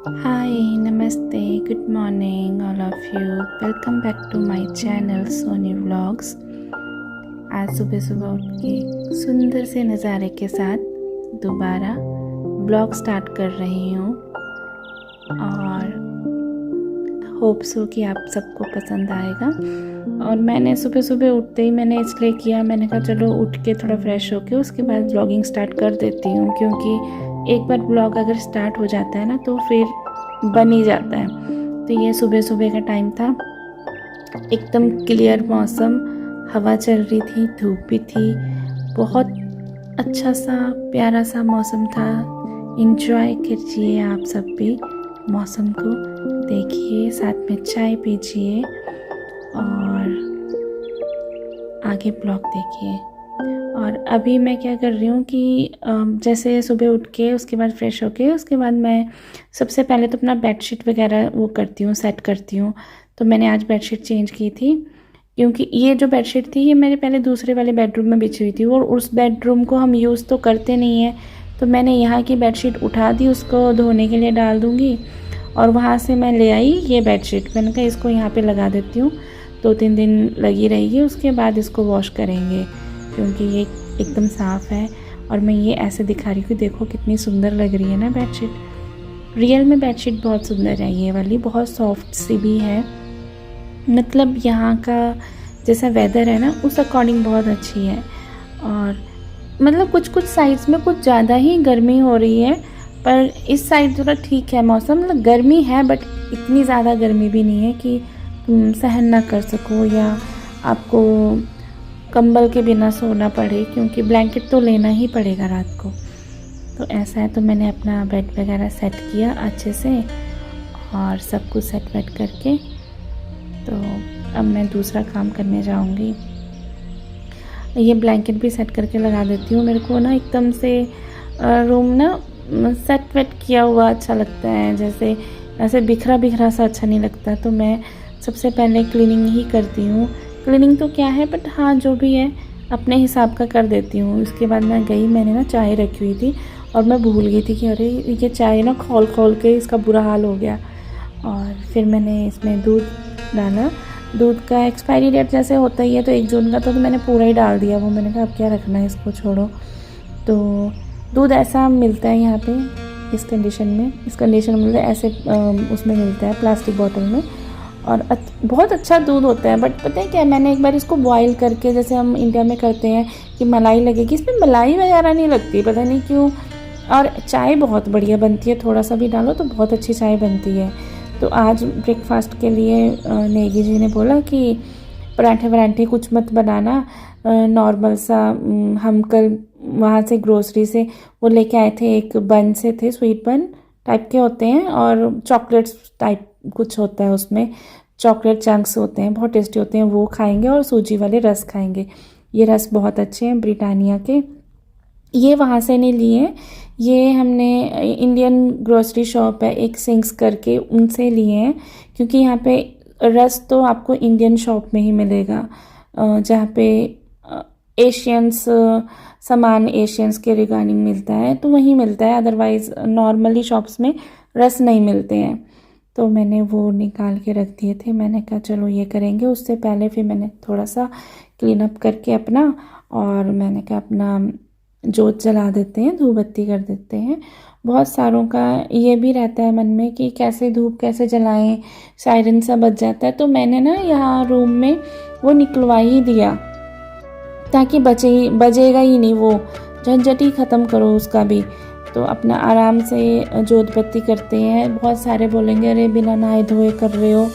Hi, Namaste, good morning all of you. Welcome back to my channel Sony Vlogs. आज सुबह सुबह उठ के सुंदर से नज़ारे के साथ दोबारा ब्लॉग स्टार्ट कर रही हूँ और होप सो कि आप सबको पसंद आएगा। और मैंने सुबह सुबह उठते ही मैंने इसलिए किया, मैंने कहा चलो उठ के थोड़ा फ्रेश होके उसके बाद ब्लॉगिंग स्टार्ट कर देती हूँ, क्योंकि एक बार ब्लॉग अगर स्टार्ट हो जाता है ना तो फिर बन ही जाता है। तो ये सुबह सुबह का टाइम था, एकदम क्लियर मौसम, हवा चल रही थी, धूप भी थी, बहुत अच्छा सा प्यारा सा मौसम था। एंजॉय कीजिए आप सब भी मौसम को, देखिए, साथ में चाय पीजिए और आगे ब्लॉग देखिए। और अभी मैं क्या कर रही हूँ कि जैसे सुबह उठ के उसके बाद फ्रेश होके उसके बाद मैं सबसे पहले तो अपना बेडशीट वगैरह वो करती हूँ, सेट करती हूँ। तो मैंने आज बेडशीट चेंज की थी, क्योंकि ये जो बेडशीट थी ये मेरे पहले दूसरे वाले बेडरूम में बिछी हुई थी और उस बेडरूम को हम यूज़ तो करते नहीं हैं। तो मैंने यहाँ की बेडशीट उठा दी, उसको धोने के लिए डाल दूँगी। और वहाँ से मैं ले आई ये बेडशीट, मैंने कहा इसको यहाँ पे लगा देती हूँ, 2-3 दिन लगी रहेगी, उसके बाद इसको वॉश करेंगे, क्योंकि ये एकदम साफ़ है। और मैं ये ऐसे दिखा रही हूँ, देखो कितनी सुंदर लग रही है ना बेडशीट। रियल में बेडशीट बहुत सुंदर है, ये वाली बहुत सॉफ्ट सी भी है, मतलब यहाँ का जैसा वेदर है ना उस अकॉर्डिंग बहुत अच्छी है। और मतलब कुछ कुछ साइड्स में कुछ ज़्यादा ही गर्मी हो रही है, पर इस साइड थोड़ा ठीक है मौसम, मतलब गर्मी है बट इतनी ज़्यादा गर्मी भी नहीं है कि तुम सहन ना कर सको या आपको कंबल के बिना सोना पड़े, क्योंकि ब्लैंकेट तो लेना ही पड़ेगा रात को। तो ऐसा है, तो मैंने अपना बेड वगैरह सेट किया अच्छे से और सब कुछ सेट वेट करके, तो अब मैं दूसरा काम करने जाऊंगी। ये ब्लैंकेट भी सेट करके लगा देती हूँ। मेरे को ना एकदम से रूम ना सेट वेट किया हुआ अच्छा लगता है, जैसे ऐसे बिखरा बिखरा सा अच्छा नहीं लगता। तो मैं सबसे पहले क्लीनिंग ही करती हूँ। क्लीनिंग तो क्या है, बट हाँ जो भी है अपने हिसाब का कर देती हूँ। उसके बाद मैं गई, मैंने ना चाय रखी हुई थी और मैं भूल गई थी कि अरे ये चाय ना खोल खोल के इसका बुरा हाल हो गया। और फिर मैंने इसमें दूध डाला, दूध का एक्सपायरी डेट जैसे होता ही है, तो 1 जून का तो मैंने पूरा ही डाल दिया वो। मैंने कहा अब क्या रखना है, इसको छोड़ो। तो दूध ऐसा मिलता है यहाँ पे इस कंडीशन में मतलब ऐसे उसमें मिलता है प्लास्टिक बॉटल में, और बहुत अच्छा दूध होता है। बट पता है क्या, मैंने एक बार इसको बॉईल करके, जैसे हम इंडिया में करते हैं कि मलाई लगेगी, इसमें मलाई वगैरह नहीं लगती, पता नहीं क्यों। और चाय बहुत बढ़िया बनती है, थोड़ा सा भी डालो तो बहुत अच्छी चाय बनती है। तो आज ब्रेकफास्ट के लिए नेगी जी ने बोला कि पराठे वराठे कुछ मत बनाना, नॉर्मल सा। हम कल वहाँ से ग्रोसरी से वो लेके आए थे, एक बन से थे, स्वीट बन टाइप के होते हैं और चॉकलेट्स टाइप कुछ होता है उसमें, चॉकलेट चंक्स होते हैं, बहुत टेस्टी होते हैं, वो खाएंगे और सूजी वाले रस खाएंगे। ये रस बहुत अच्छे हैं ब्रिटानिया के, ये वहाँ से नहीं लिए, ये हमने इंडियन ग्रोसरी शॉप है एक सिंक्स करके, उनसे लिए हैं। क्योंकि यहाँ पे रस तो आपको इंडियन शॉप में ही मिलेगा, जहाँ पे एशियंस सामान एशियंस के रिगार्डिंग मिलता है तो वहीं मिलता है, अदरवाइज़ नॉर्मली शॉप्स में रस नहीं मिलते हैं। तो मैंने वो निकाल के रख दिए थे, मैंने कहा चलो ये करेंगे। उससे पहले फिर मैंने थोड़ा सा क्लीन अप करके अपना, और मैंने कहा अपना जोत जला देते हैं, धूप बत्ती कर देते हैं। बहुत सारों का ये भी रहता है मन में कि कैसे धूप कैसे जलाएं, सायरन सा बज जाता है। तो मैंने ना यहाँ रूम में वो निकलवा ही दिया, ताकि बजेगा ही नहीं, वो झंझट ही ख़त्म करो उसका भी। तो अपना आराम से जोत बत्ती करते हैं। बहुत सारे बोलेंगे अरे बिना नहाए धोए कर रहे हो,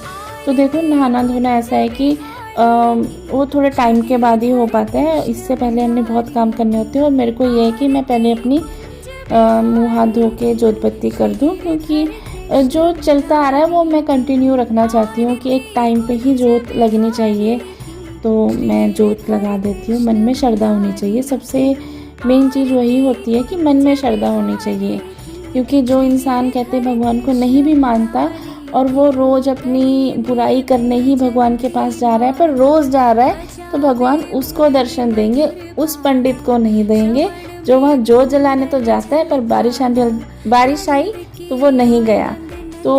तो देखो नहाना धोना ऐसा है कि वो थोड़े टाइम के बाद ही हो पाता है, इससे पहले हमने बहुत काम करने होते हैं। और मेरे को ये है कि मैं पहले अपनी मुँह हाथ धो के जोत बत्ती कर दूँ, क्योंकि जो चलता आ रहा है वो मैं कंटिन्यू रखना चाहती हूँ कि एक टाइम पे ही जोत लगनी चाहिए। तो मैं जोत लगा देती हूँ, मन में श्रद्धा होनी चाहिए, सबसे मेन चीज़ वही होती है कि मन में श्रद्धा होनी चाहिए। क्योंकि जो इंसान कहते भगवान को नहीं भी मानता और वो रोज़ अपनी बुराई करने ही भगवान के पास जा रहा है, पर रोज़ जा रहा है, तो भगवान उसको दर्शन देंगे, उस पंडित को नहीं देंगे जो वहाँ जोत जलाने तो जाता है पर बारिश आई तो वो नहीं गया। तो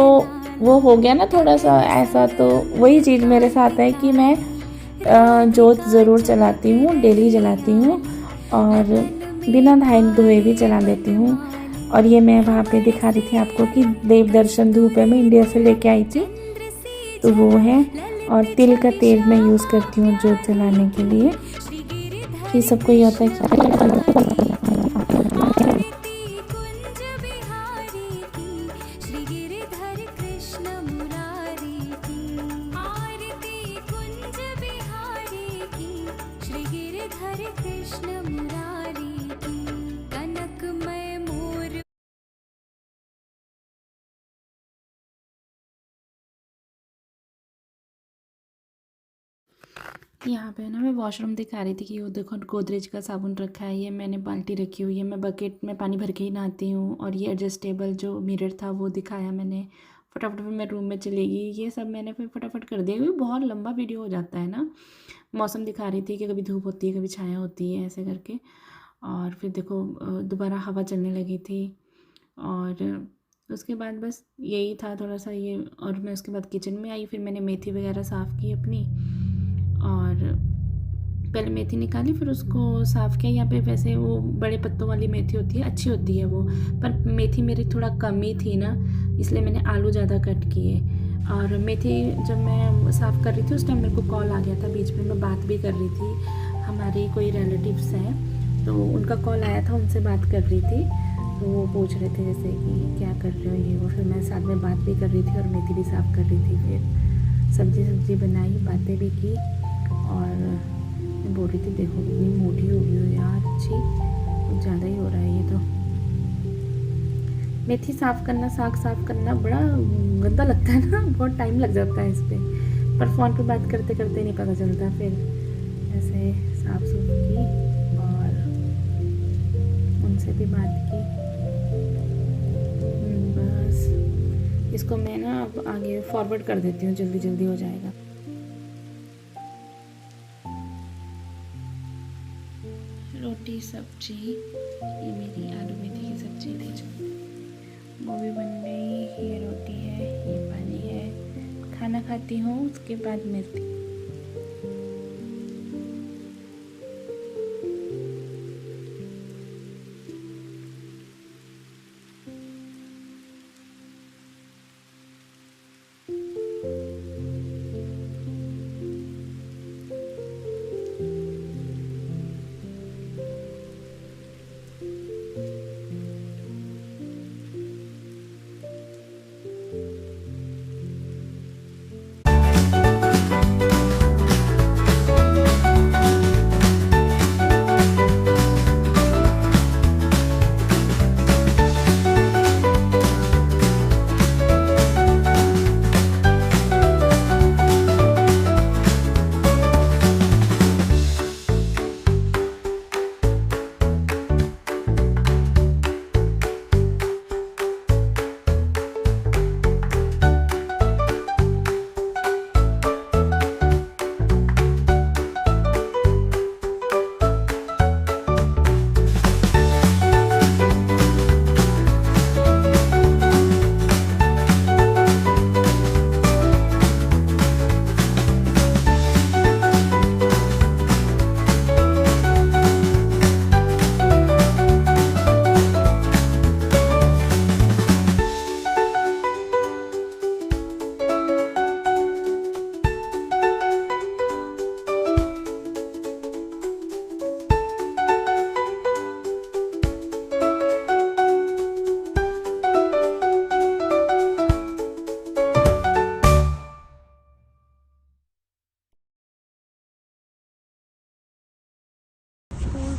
वो हो गया ना थोड़ा सा ऐसा। तो वही चीज़ मेरे साथ है कि मैं जोत ज़रूर जलाती हूँ, डेली जलाती हूँ और बिना नहाए धोए भी जला लेती हूँ। और ये मैं वहाँ पे दिखा रही थी आपको कि देव दर्शन धूप है, मैं इंडिया से लेके आई थी, तो वो है। और तिल का तेल मैं यूज़ करती हूँ जोत जलाने के लिए। ये सबको ये होता है कि यहाँ पे ना मैं वॉशरूम दिखा रही थी कि वो देखो गोदरेज का साबुन रखा है, ये मैंने बाल्टी रखी हुई है, मैं बकेट में पानी भर के ही नहाती हूँ। और ये एडजस्टेबल जो मिरर था वो दिखाया मैंने। फटाफट फिर मैं रूम में चली गई, ये सब मैंने फिर फटाफट कर दिया क्योंकि बहुत लंबा वीडियो हो जाता है ना। मौसम दिखा रही थी कि कभी धूप होती है कभी छाया होती है ऐसे करके। और फिर देखो दोबारा हवा चलने लगी थी। और उसके बाद बस यही था थोड़ा सा ये। और मैं उसके बाद किचन में आई, फिर मैंने मेथी वगैरह साफ़ की अपनी, और पहले मेथी निकाली फिर उसको साफ़ किया। यहाँ पे वैसे वो बड़े पत्तों वाली मेथी होती है, अच्छी होती है वो, पर मेथी मेरी थोड़ा कम ही थी ना, इसलिए मैंने आलू ज़्यादा कट किए। और मेथी जब मैं साफ़ कर रही थी उस टाइम मेरे को कॉल आ गया था, बीच में मैं बात भी कर रही थी। हमारी कोई रिलेटिव्स हैं तो उनका कॉल आया था, उनसे बात कर रही थी। तो वो पूछ रहे थे जैसे कि क्या कर रहे हो ये वो, फिर मैं साथ में बात भी कर रही थी और मेथी भी साफ़ कर रही थी। फिर सब्ज़ी बनाई, बातें भी की। और मैं बोल रही थी देखो कितनी मोटी हो गई हो यार, अच्छी कुछ ज़्यादा ही हो रहा है ये तो। मेथी साफ़ करना, साग साफ़ करना बड़ा गंदा लगता है ना, बहुत टाइम लग जाता है इस पर फ़ोन पे बात करते करते नहीं पता चलता। फिर ऐसे साफ़ सूफ की और उनसे भी बात की। बस इसको मैं ना अब आगे फॉरवर्ड कर देती हूँ, जल्दी जल्दी हो जाएगा। रोटी सब्जी, ये मेरी आलू मेथी की सब्जी थी जो वो भी बन गई। ये रोटी है, ये पानी है, खाना खाती हूँ उसके बाद मिलती।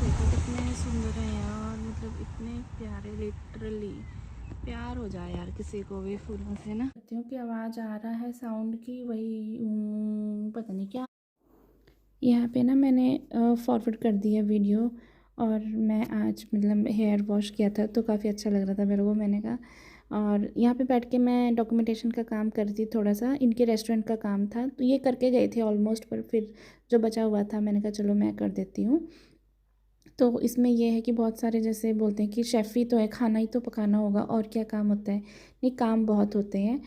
कितने सुंदर है यार, मतलब इतने प्यारे, लिटरली प्यार हो जाए यार किसी को भी फूलों से ना। क्योंकि आवाज़ आ रहा है साउंड की, वही पता नहीं क्या। यहाँ पे ना मैंने फॉरवर्ड कर दिया वीडियो। और मैं आज मतलब हेयर वॉश किया था तो काफ़ी अच्छा लग रहा था मेरे को, मैंने कहा। और यहाँ पे बैठ के मैं डॉक्यूमेंटेशन का काम कर रही थी, थोड़ा सा इनके रेस्टोरेंट का काम था तो ये करके गए थे ऑलमोस्ट, पर फिर जो बचा हुआ था मैंने कहा चलो मैं कर देती हूँ। तो इसमें ये है कि बहुत सारे जैसे बोलते हैं कि शेफ़ ही तो है, खाना ही तो पकाना होगा और क्या काम होता है। नहीं, काम बहुत होते हैं,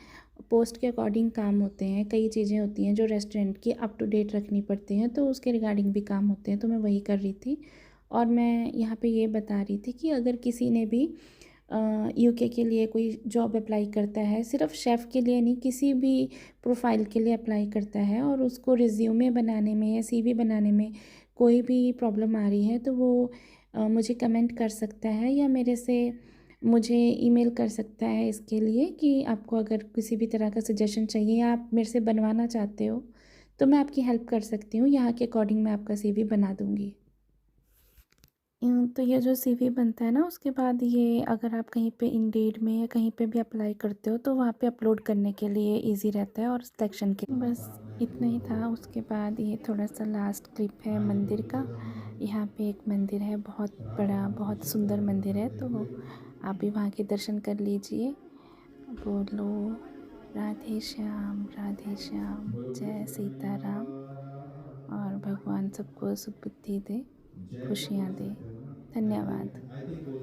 पोस्ट के अकॉर्डिंग काम होते हैं, कई चीज़ें होती हैं जो रेस्टोरेंट की अप टू डेट रखनी पड़ती हैं, तो उसके रिगार्डिंग भी काम होते हैं, तो मैं वही कर रही थी। और मैं यहाँ पे ये बता रही थी कि अगर किसी ने भी यूके के लिए कोई जॉब अप्लाई करता है, सिर्फ शेफ़ के लिए नहीं, किसी भी प्रोफाइल के लिए अप्लाई करता है और उसको रिज्यूमे बनाने में या सीवी बनाने में कोई भी प्रॉब्लम आ रही है, तो वो मुझे कमेंट कर सकता है या मेरे से मुझे ईमेल कर सकता है इसके लिए कि आपको अगर किसी भी तरह का सजेशन चाहिए या आप मेरे से बनवाना चाहते हो, तो मैं आपकी हेल्प कर सकती हूँ। यहाँ के अकॉर्डिंग मैं आपका सीवी बना दूँगी। तो ये जो सीवी बनता है ना, उसके बाद ये अगर आप कहीं पे इंडीड में या कहीं पे भी अप्लाई करते हो तो वहाँ पे अपलोड करने के लिए इजी रहता है और सिलेक्शन के बस इतना ही था। उसके बाद ये थोड़ा सा लास्ट क्लिप है मंदिर का। यहाँ पे एक मंदिर है, बहुत बड़ा, बहुत सुंदर मंदिर है, तो आप भी वहाँ के दर्शन कर लीजिए। बोलो राधे श्याम, जय सीताराम। और भगवान सबको सुबुद्धि दे, खुशियाँ दे। धन्यवाद।